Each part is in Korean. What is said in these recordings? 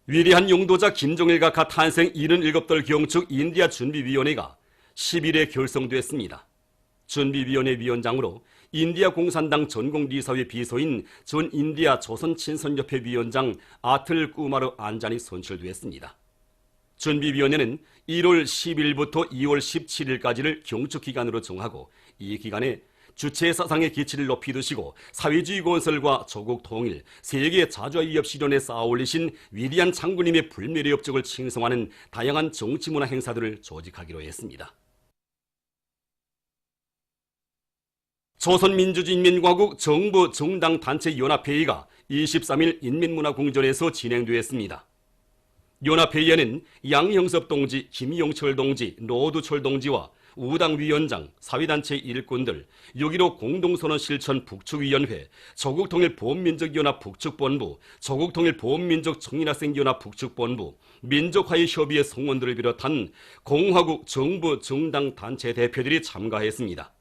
위대한 용도자 김정일 각하 탄생 77돌 경축 인디아 준비위원회가 10일에 결성됐습니다. 준비위원회 위원장으로 인디아 공산당 전공리사회 비서인 전 인디아 조선친선협회 위원장 아틀 꾸마르 안잔이 선출됐습니다. 준비위원회는 1월 10일부터 2월 17일까지를 경축기간으로 정하고 이 기간에 주체 사상의 기치를 높이 두시고 사회주의 건설과 조국 통일, 세계 자주위협 실현에 쌓아올리신 위대한 장군님의 불멸의 업적을 칭송하는 다양한 정치문화 행사들을 조직하기로 했습니다. 조선민주주의인민공화국 정부 정당 단체 연합회의가 23일 인민문화궁전에서 진행되었습니다. 연합회의에는 양형섭 동지, 김용철 동지, 노두철 동지와 우당위원장, 사회단체 일꾼들, 6.15 공동선언 실천 북측위원회, 조국통일보험민족연합 북측본부, 조국통일보험민족청년학생연합 북측본부, 민족화해협의회 성원들을 비롯한 공화국 정부 정당 단체 대표들이 참가했습니다.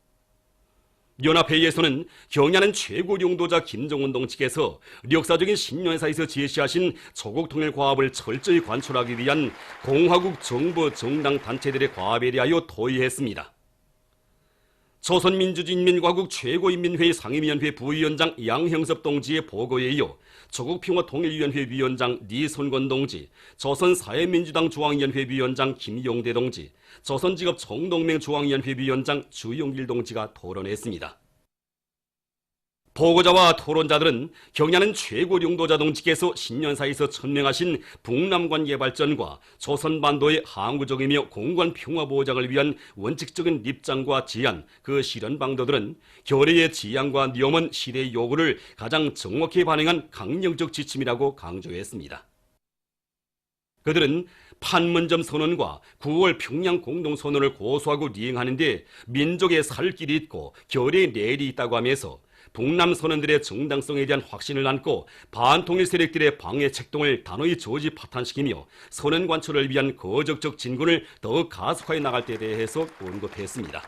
연합회의에서는 경야는 최고 용도자 김정은 동지께서 역사적인 신년사에서 제시하신 조국통일 과업을 철저히 관철하기 위한 공화국 정부 정당 단체들의 과업에 대하여 토의했습니다. 조선민주주의인민공화국 최고인민회의 상임위원회 부위원장 양형섭 동지의 보고에 이어 조국평화통일위원회 위원장 니손건 동지, 조선사회민주당 중앙위원회 위원장 김용대 동지, 조선직업 총동맹 중앙위원회 위원장 주용길 동지가 토론했습니다. 보고자와 토론자들은 경야는 최고 용도자 동지께서 신년사에서 천명하신 북남관계 발전과 조선반도의 항구적이며 공관 평화 보장을 위한 원칙적인 입장과 제안, 그 실현 방도들은 결의의 지향과 위험은 시대의 요구를 가장 정확히 반영한 강령적 지침이라고 강조했습니다. 그들은 판문점 선언과 9월 평양 공동선언을 고수하고 이행하는 데 민족의 살 길이 있고 결의의 내일이 있다고 하면서 북남 선언들의 정당성에 대한 확신을 안고 반통일 세력들의 방해 책동을 단호히 저지 파탄시키며 선언 관철을 위한 거적적 진군을 더욱 가속화해 나갈 때에 대해서 언급했습니다.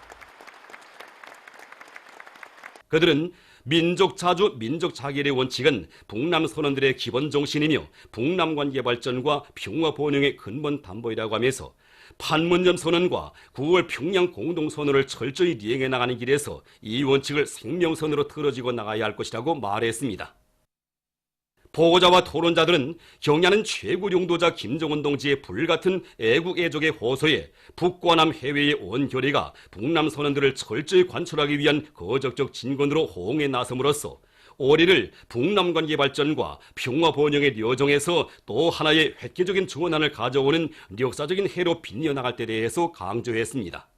그들은 민족 자주, 민족 자결의 원칙은 북남 선언들의 기본 정신이며 북남 관계 발전과 평화 번영의 근본 담보이라고 하면서 판문점 선언과 9월 평양 공동선언을 철저히 이행해 나가는 길에서 이 원칙을 생명선으로 틀어지고 나가야 할 것이라고 말했습니다. 보고자와 토론자들은 경야는 최고 용도자 김정은 동지의 불같은 애국 애족의 호소에 북과 남 해외의 온 결의가 북남 선언들을 철저히 관철하기 위한 거적적 진군으로 호응해 나섬으로써 올해를 북남 관계 발전과 평화 번영의 여정에서 또 하나의 획기적인 전환을 가져오는 역사적인 해로 빛내어 나갈 때에 대해서 강조했습니다.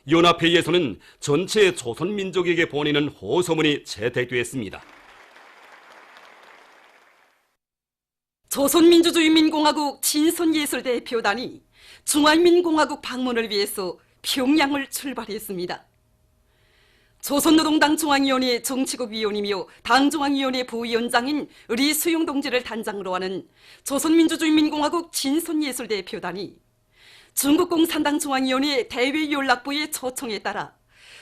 연합회의에서는 전체 조선민족에게 보내는 호소문이 채택되었습니다. 조선민주주의인민공화국 친선예술대표단이 중화인민공화국 방문을 위해서 평양을 출발했습니다. 조선노동당 중앙위원회 정치국 위원이며 당중앙위원회 부위원장인 리수용 동지를 단장으로 하는 조선민주주의인민공화국 친선예술대표단이 중국공산당 중앙위원회 대외연락부의 초청에 따라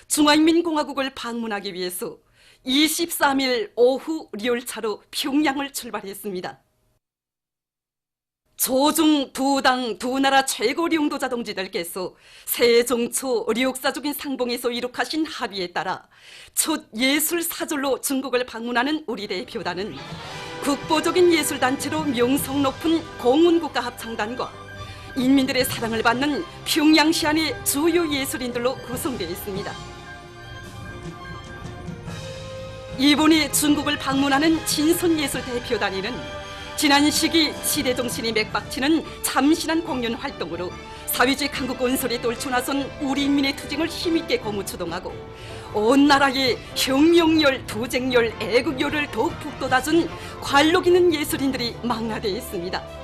중화인민공화국을 방문하기 위해서 23일 오후 열차로 평양을 출발했습니다. 조중 두 당 두 나라 최고 용도자 동지들께서 세종 초 역사적인 상봉에서 이룩하신 합의에 따라 첫 예술 사절로 중국을 방문하는 우리 대표단은 국보적인 예술단체로 명성 높은 공운국가합창단과 인민들의 사랑을 받는 평양시 안의 주요 예술인들로 구성되어 있습니다. 이번에 중국을 방문하는 친선예술대표단위는 지난 시기 시대정신이 맥박치는 참신한 공연 활동으로 사회주의 강국 건설에 떨쳐나선 우리 인민의 투쟁을 힘있게 고무추동하고 온 나라의 혁명열, 투쟁열, 애국열을 더욱 북돋아준 관록 있는 예술인들이 망라되어 있습니다.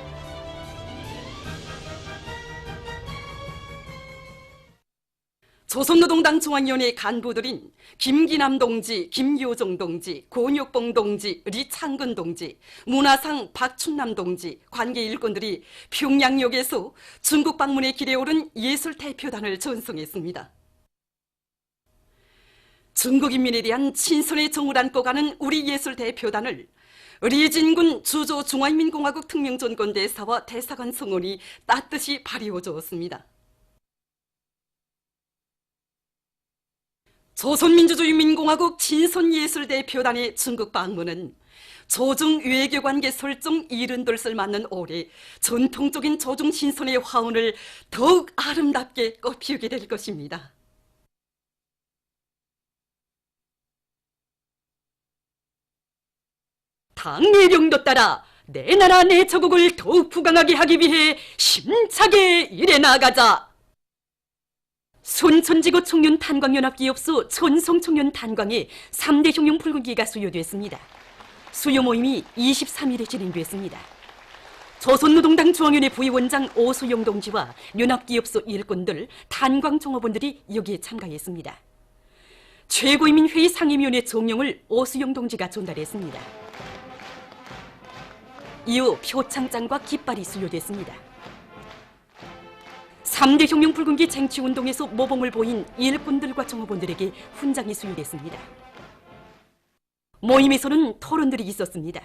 조선노동당 중앙위원회 간부들인 김기남 동지, 김효정 동지, 권혁봉 동지, 리창근 동지, 문화상 박춘남 동지, 관계 일꾼들이 평양역에서 중국 방문에 길에 오른 예술대표단을 전송했습니다. 중국 인민에 대한 친선의 정을 안고 가는 우리 예술대표단을 리진군 주조 중화인민공화국 특명전권대사와 대사관 성원이 따뜻이 발휘해 주었습니다. 조선민주주의인민공화국 진선예술대표단의 중국 방문은 조중 외교관계 설정 70돌을 맞는 올해 전통적인 조중 신선의 화운을 더욱 아름답게 꽃피우게 될 것입니다. 당내령도 따라 내 나라 내 조국을 더욱 부강하게 하기 위해 힘차게 일해 나가자. 순천지구 청년 탄광연합기업소 천성 청년 탄광에 3대 흉용 붉은기가 수요됐습니다. 수요 모임이 23일에 진행됐습니다. 조선노동당 중앙위원회 부위원장 오수용 동지와 연합기업소 일꾼들, 탄광 종업원들이 여기에 참가했습니다. 최고인민회의 상임위원회 종용을 오수용 동지가 전달했습니다. 이후 표창장과 깃발이 수여됐습니다. 3대 혁명 붉은기 쟁취운동에서 모범을 보인 일꾼들과 종업원들에게 훈장이 수여됐습니다. 모임에서는 토론들이 있었습니다.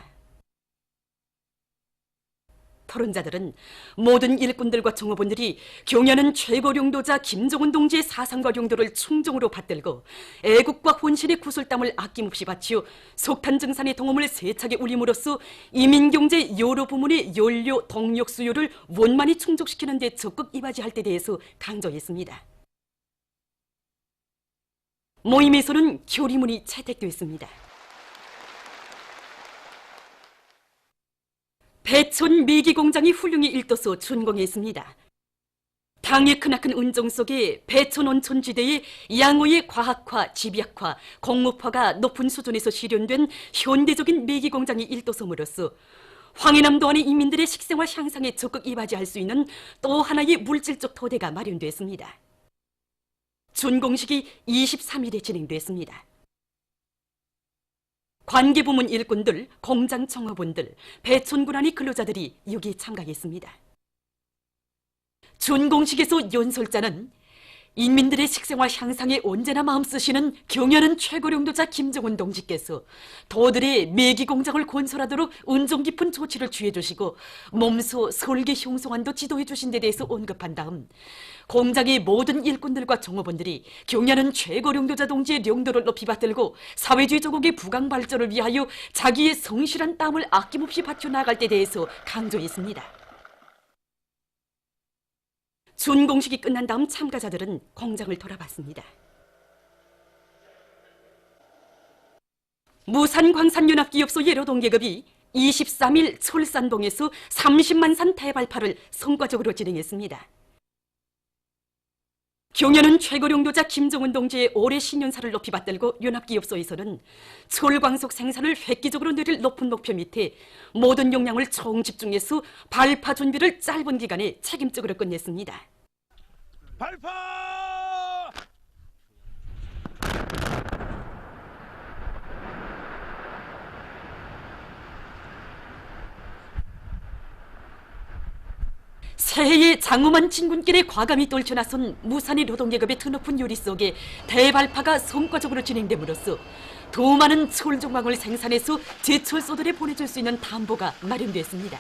토론자들은 모든 일꾼들과 종업원들이 경연은 최고령도자 김정은 동지의 사상과 용도를 충정으로 받들고 애국과 혼신의 구슬땀을 아낌없이 바치어 석탄증산의 동음을 세차게 울림으로써 이민경제 여러 부문의 연료, 동력 수요를 원만히 충족시키는 데 적극 이바지할 데 대해서 강조했습니다. 모임에서는 결의문이 채택됐습니다. 배천 미기공장이 훌륭히 일떠서 준공했습니다. 당의 크나큰 운정 속에 배천 온천지대의 양호의 과학화, 집약화, 공업화가 높은 수준에서 실현된 현대적인 미기공장이 일떠섬으로써 황해남도 안의 인민들의 식생활 향상에 적극 이바지할 수 있는 또 하나의 물질적 토대가 마련됐습니다. 준공식이 23일에 진행됐습니다. 관계부문 일꾼들, 공장 청업원들, 배촌군안의 근로자들이 여기에 참가했습니다. 준공식에서 연설자는 인민들의 식생활 향상에 언제나 마음 쓰시는 경연은 최고령도자 김정은 동지께서 도들의 매기공장을 건설하도록 은종 깊은 조치를 취해주시고 몸소 설계 형성안도 지도해 주신 데 대해서 언급한 다음 공장의 모든 일꾼들과 종업원들이 경연은 최고령도자 동지의 령도를 높이 받들고 사회주의 조국의 부강 발전을 위하여 자기의 성실한 땀을 아낌없이 바쳐 나갈 데 대해서 강조했습니다. 준공식이 끝난 다음 참가자들은 공장을 돌아봤습니다. 무산광산연합기업소 예로동계급이 23일 철산동에서 30만 산 대발파를 성과적으로 진행했습니다. 경연은 최고령도자 김정은 동지의 올해 신년사를 높이 받들고 연합기업소에서는 철광석 생산을 획기적으로 늘릴 높은 목표 밑에 모든 역량을 총집중해서 발파 준비를 짧은 기간에 책임적으로 끝냈습니다. 발파! 새해의 장엄한 진군길에 과감히 떨쳐나선 무산의 노동계급의 드높은 요리 속에 대발파가 성과적으로 진행됨으로써 더 많은 철종광을 생산해서 제철소들에 보내줄 수 있는 담보가 마련됐습니다.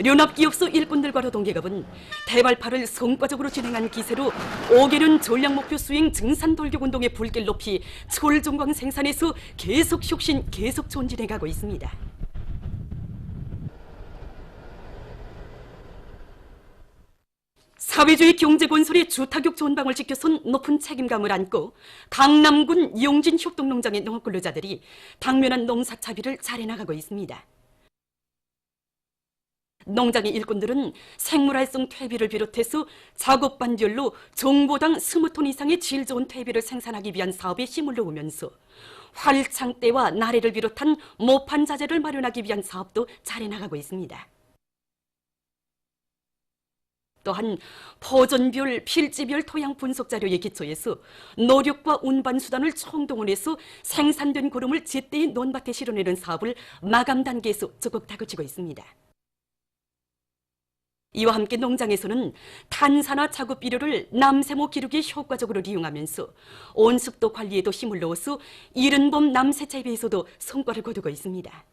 연합기업소 일꾼들과 노동계급은 대발파를 성과적으로 진행한 기세로 5개년 전략목표 수행 증산돌격운동의 불길 높이 철종광 생산에서 계속 혁신, 계속 전진해가고 있습니다. 사회주의 경제건설의 주타격 전방을 지켜선 높은 책임감을 안고 강남군 용진협동농장의 농업근로자들이 당면한 농사 차비를 잘해나가고 있습니다. 농장의 일꾼들은 생물활성 퇴비를 비롯해서 작업 반별로 정보당 20톤 이상의 질 좋은 퇴비를 생산하기 위한 사업에 힘을 놓으면서 활창대와 나래를 비롯한 모판 자재를 마련하기 위한 사업도 잘해나가고 있습니다. 또한 포전별, 필지별 토양 분석 자료에 기초해서 노력과 운반 수단을 총동원해서 생산된 구름을 제때에 논밭에 실어내는 사업을 마감 단계에서 적극 다그치고 있습니다. 이와 함께 농장에서는 탄산화 작업 비료를 남세모 기르기에 효과적으로 이용하면서 온습도 관리에도 힘을 넣어서 이른봄 남새 재배에서도 성과를 거두고 있습니다.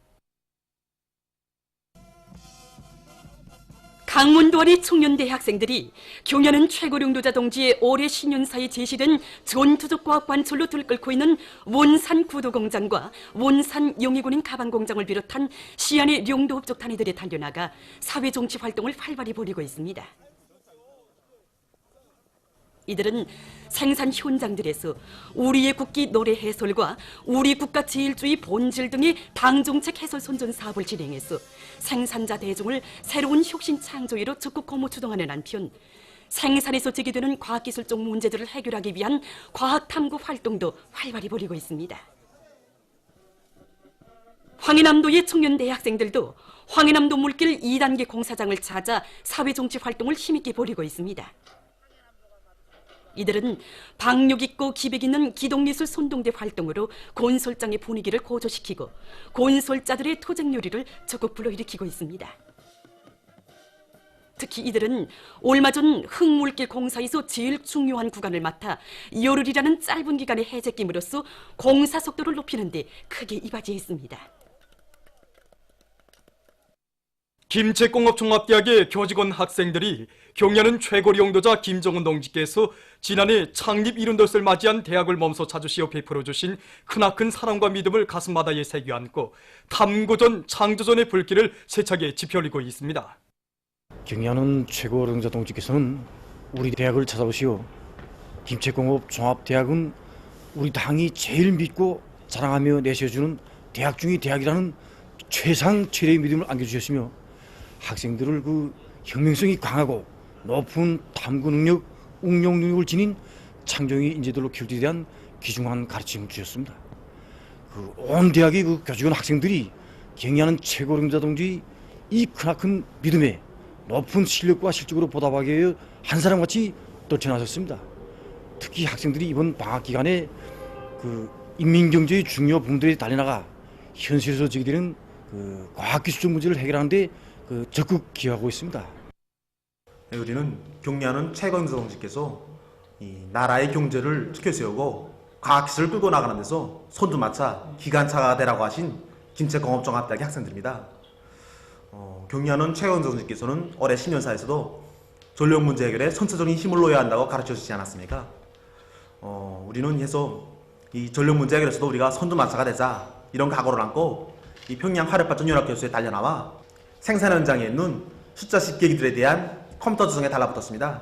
강문도아리 청년대 학생들이 경연은 최고령도자 동지의 올해 신년사에 제시된 전투적 관철로 들끓고 있는 원산 구도공장과 원산 용의군인 가방공장을 비롯한 시안의 용도업적 단위들에 달려나가 사회정치 활동을 활발히 벌이고 있습니다. 이들은 생산 현장들에서 우리의 국기 노래 해설과 우리 국가 제일주의 본질 등의 당정책 해설 선전 사업을 진행해서 생산자 대중을 새로운 혁신 창조위로 적극 공모 주동하는 한편 생산에서 제기되는 과학기술적 문제들을 해결하기 위한 과학탐구 활동도 활발히 벌이고 있습니다. 황해남도의 청년 대학생들도 황해남도 물길 2단계 공사장을 찾아 사회정치 활동을 힘있게 벌이고 있습니다. 이들은 박력 있고 기백 있는 기동예술 선동대 활동으로 건설장의 분위기를 고조시키고 건설자들의 토작 요리를 적극 불러일으키고 있습니다. 특히 이들은 얼마 전 흙물길 공사에서 제일 중요한 구간을 맡아 열흘이라는 짧은 기간의 해제김으로써 공사 속도를 높이는 데 크게 이바지했습니다. 김책공업종합대학의 교직원 학생들이 경야는 최고리 용도자 김정은 동지께서 지난해 창립 70돌을 맞이한 대학을 멈춰 자주시어 베풀어주신 크나큰 사랑과 믿음을 가슴바다에 새겨안고 탐구전, 창조전의 불길을 세차게 지펴올리고 있습니다. 경야는 최고리 용도자 동지께서는 우리 대학을 찾아오시어 김책공업종합대학은 우리 당이 제일 믿고 자랑하며 내세워주는 대학 중의 대학이라는 최상 최대의 믿음을 안겨주셨으며 학생들을 그 혁명성이 강하고 높은 탐구 능력, 응용 능력을 지닌 창조의 인재들로 키우기 대한 귀중한 가르침을 주셨습니다. 온 대학의 교직원 학생들이 경야는 최고리 용도자 동지 이 크나큰 믿음에 높은 실력과 실적으로 보답하기 위해 한 사람같이 떨쳐나섰습니다. 특히 학생들이 이번 방학 기간에 인민경제의 중요 부분들에 달려나가 현실에서 제기되는 과학기술적 문제를 해결하는 데 적극 기여하고 있습니다. 우리는 경야는 최고리 용도자 동지께서 이 나라의 경제를 지켜세우고 과학기술을 끌고 나가는 데서 손주마차 기관차가 되라고 하신 김책공업종합대학의 학생들입니다. 경야는 최고리 용도자 동지께서는 올해 신년사에서도 전력 문제 해결에 선체적인 힘을 놓아야 한다고 가르쳐 주시지 않았습니까? 우리는 해서 이 전력 문제 해결에서도 우리가 선두마차가 되자 이런 각오를 안고 이 평양 화력발전 연합교수에 달려나와 생산 현장에 있는 숫자 10계기들에 대한 컴퓨터 조정에 달라붙었습니다.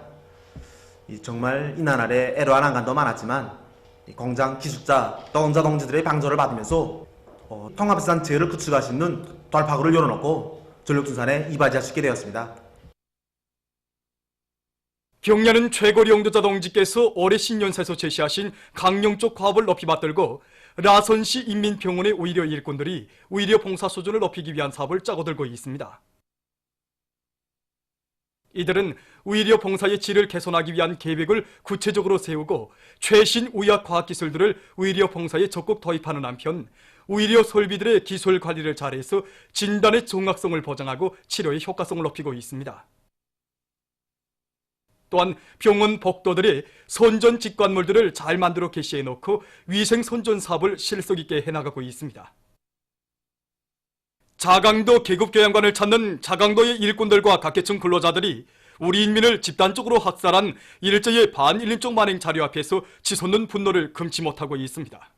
정말 이날 아래 애로한 안간도 많았지만 이 공장 기술자, 노동자 동지들의 방조를 받으면서 통합생산 체계를 구축할 수 있는 돌파구를 열어놓고 전력생산에 이바지할 수 있게 되었습니다. 경야는 최고리 용도자 동지께서 올해 신년사에서 제시하신 강령적 과업을 높이 받들고 라선시 인민병원의 오히려 일꾼들이 오히려 봉사 수준을 높이기 위한 사업을 짜고 들고 있습니다. 이들은 의료 봉사의 질을 개선하기 위한 계획을 구체적으로 세우고 최신 의학 과학 기술들을 의료 봉사에 적극 도입하는 한편 의료 설비들의 기술 관리를 잘해서 진단의 정확성을 보장하고 치료의 효과성을 높이고 있습니다. 또한 병원 복도들의 선전 직관물들을 잘 만들어 게시해 놓고 위생 선전 사업을 실속 있게 해나가고 있습니다. 자강도 계급교양관을 찾는 자강도의 일꾼들과 각계층 근로자들이 우리 인민을 집단적으로 학살한 일제의 반인륜적 만행 자료 앞에서 치솟는 분노를 금치 못하고 있습니다.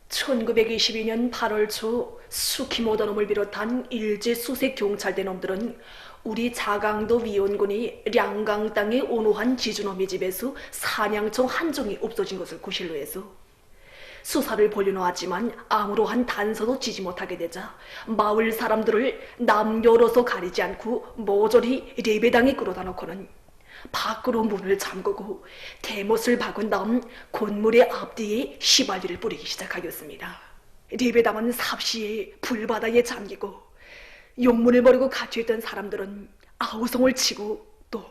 1922년 8월 초 수키모다 놈을 비롯한 일제 수색 경찰대 놈들은 우리 자강도 위원군이 량강 땅의 온호한 지주놈의 집에서 사냥총 한 종이 없어진 것을 구실로 해서 수사를 벌여놓았지만 아무러한 단서도 지지 못하게 되자 마을 사람들을 남녀로서 가리지 않고 모조리 레배당에 끌어다 놓고는 밖으로 문을 잠그고 대못을 박은 다음 건물의 앞뒤에 시발리를 뿌리기 시작하였습니다. 레배당은 삽시에 불바다에 잠기고 용문을 버리고 갇혀있던 사람들은 아우성을 치고 또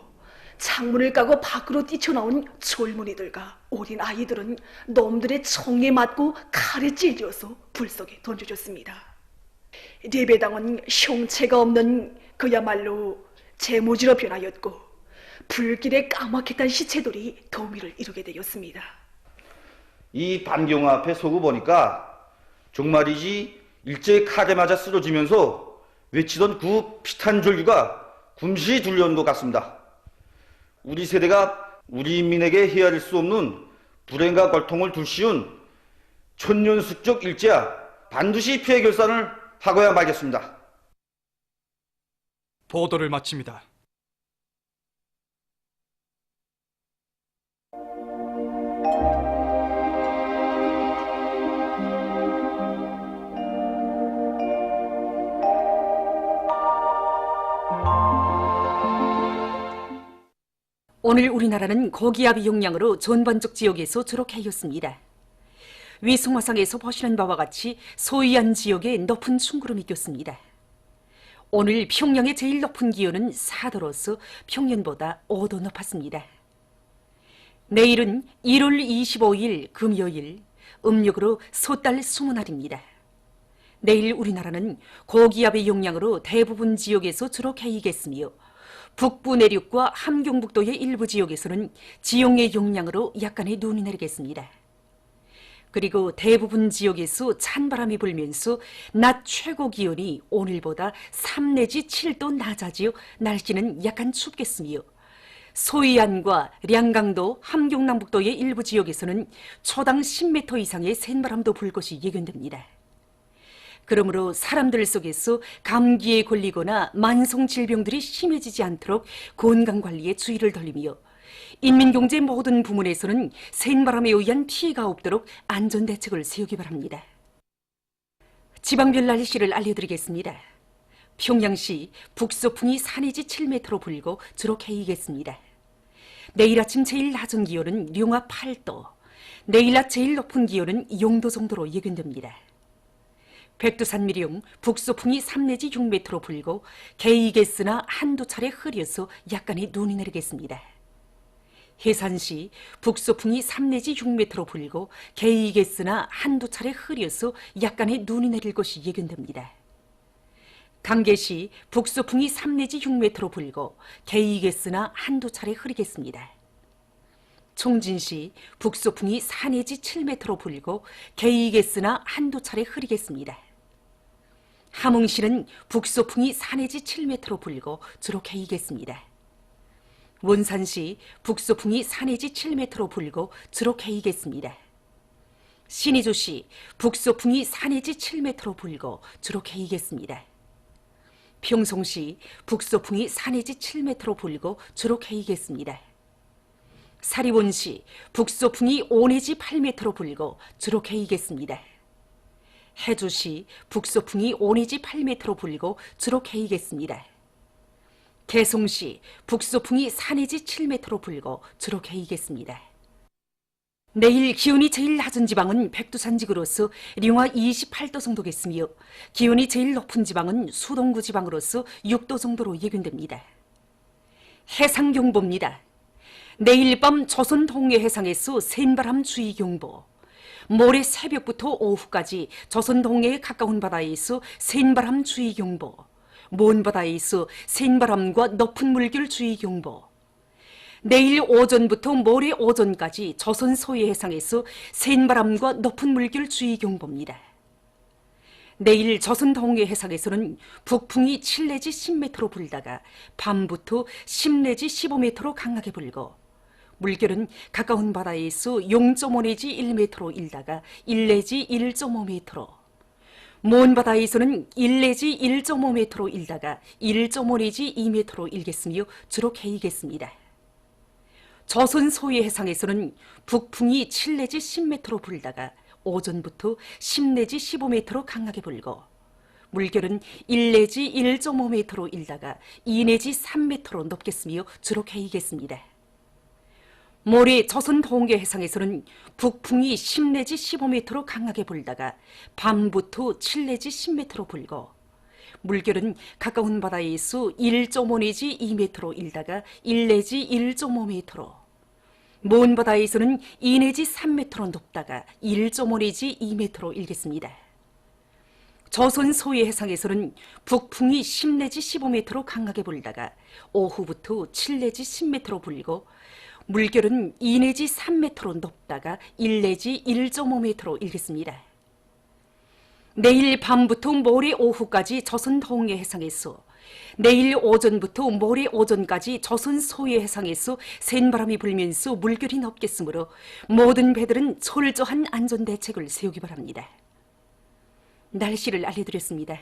창문을 까고 밖으로 뛰쳐나온 젊은이들과 어린 아이들은 놈들의 총에 맞고 칼에 찔려서 불 속에 던져졌습니다. 리베당은 형체가 없는 그야말로 재무지로 변하였고 불길에 까맣게 탄 시체들이 더미를 이루게 되었습니다. 이 반경 앞에 서고 보니까 정말이지 일제히 칼에 맞아 쓰러지면서 외치던 그 피탄 절규가 굼시 들려온 것 같습니다. 우리 세대가 우리 인민에게 헤아릴 수 없는 불행과 고통을 둘씌운 천년숙적 일제야 반드시 피해 결산을 하고야 말겠습니다. 보도를 마칩니다. 오늘 우리나라는 고기압 용량으로 전반적 지역에서 저렇게였습니다. 위성화상에서 보시는 바와 같이 소위안 지역에 높은 충구름이 꼈습니다. 오늘 평양의 제일 높은 기온은 4도로서 평년보다 5도 높았습니다. 내일은 1월 25일 금요일, 음력으로 소달 20날입니다. 내일 우리나라는 고기압의 용량으로 대부분 지역에서 저렇게이겠으며 북부 내륙과 함경북도의 일부 지역에서는 지용의 용량으로 약간의 눈이 내리겠습니다. 그리고 대부분 지역에서 찬바람이 불면서 낮 최고 기온이 오늘보다 3 내지 7도 낮아지어 날씨는 약간 춥겠으며 소이안과 량강도, 함경남북도의 일부 지역에서는 초당 10m 이상의 센바람도 불 것이 예견됩니다. 그러므로 사람들 속에서 감기에 걸리거나 만성 질병들이 심해지지 않도록 건강관리에 주의를 돌리며 인민경제 모든 부문에서는 센바람에 의한 피해가 없도록 안전대책을 세우기 바랍니다. 지방별 날씨를 알려드리겠습니다. 평양시 북서풍이 4 내지 7m로 불고 저렇게이겠습니다. 내일 아침 제일 낮은 기온은 룡화 8도, 내일 낮 제일 높은 기온은 0도 정도로 예견됩니다. 백두산 미령 북서풍이 3 내지 6m로 불고 개이겠으나 한두 차례 흐려서 약간의 눈이 내리겠습니다. 해산시 북서풍이 3 내지 6m로 불고 개이겠으나 한두 차례 흐려서 약간의 눈이 내릴 것이 예견됩니다. 강계시 북서풍이 3 내지 6m로 불고 개이겠으나 한두 차례 흐리겠습니다. 총진시 북서풍이 4 내지 7m로 불고 개이겠으나 한두 차례 흐리겠습니다. 함흥시는 북서풍이 4 내지 7m로 불고 주로 개이겠습니다. 원산시 북서풍이 4 내지 7m로 불고 주로 개이겠습니다. 신의조시 북서풍이 4 내지 7m로 불고 주로 개이겠습니다. 평송시 북서풍이 4 내지 7m로 불고 주로 개이겠습니다. 사리원시 북서풍이 5 내지 8m로 불고 주로 개이겠습니다. 해주시 북서풍이 5 내지 8m로 불고 주로 개이겠습니다. 개송시 북서풍이 4 내지 7m로 불고 주로 개이겠습니다. 내일 기온이 제일 낮은 지방은 백두산지구로서 룡화 28도 정도겠으며 기온이 제일 높은 지방은 수동구 지방으로서 6도 정도로 예견됩니다. 해상경보입니다. 내일 밤 조선 동해 해상에서 센바람 주의경보, 모레 새벽부터 오후까지 조선 동해에 가까운 바다에서 센바람 주의경보, 먼 바다에서 센바람과 높은 물결 주의경보, 내일 오전부터 모레 오전까지 조선 서해 해상에서 센바람과 높은 물결 주의경보입니다. 내일 조선 동해 해상에서는 북풍이 7 내지 10m로 불다가 밤부터 10 내지 15m로 강하게 불고 물결은 가까운 바다에서 0.5 내지 1m로 일다가 1 내지 1.5m로, 먼 바다에서는 1 내지 1.5m로 일다가 1.5 내지 2m로 일겠으며 주로 개이겠습니다. 조선 서해 해상에서는 북풍이 7 내지 10m로 불다가 오전부터 10 내지 15m로 강하게 불고 물결은 1 내지 1.5m로 일다가 2 내지 3m로 높겠으며 주로 개이겠습니다. 모레 조선 동해 해상에서는 북풍이 10 내지 15m로 강하게 불다가 밤부터 7 내지 10m로 불고 물결은 가까운 바다에서 1.5 내지 2m로 일다가 1 내지 1.5m로, 먼 바다에서는 2 내지 3m로 높다가 1.5 내지 2m로 일겠습니다. 조선 소해 해상에서는 북풍이 10 내지 15m로 강하게 불다가 오후부터 7 내지 10m로 불고 물결은 2 내지 3m로 높다가 1 내지 1.5m로 일겠습니다. 내일 밤부터 모레 오후까지 조선 동해 해상에서, 내일 오전부터 모레 오전까지 조선 소해 해상에서 센 바람이 불면서 물결이 높겠으므로 모든 배들은 철저한 안전 대책을 세우기 바랍니다. 날씨를 알려드렸습니다.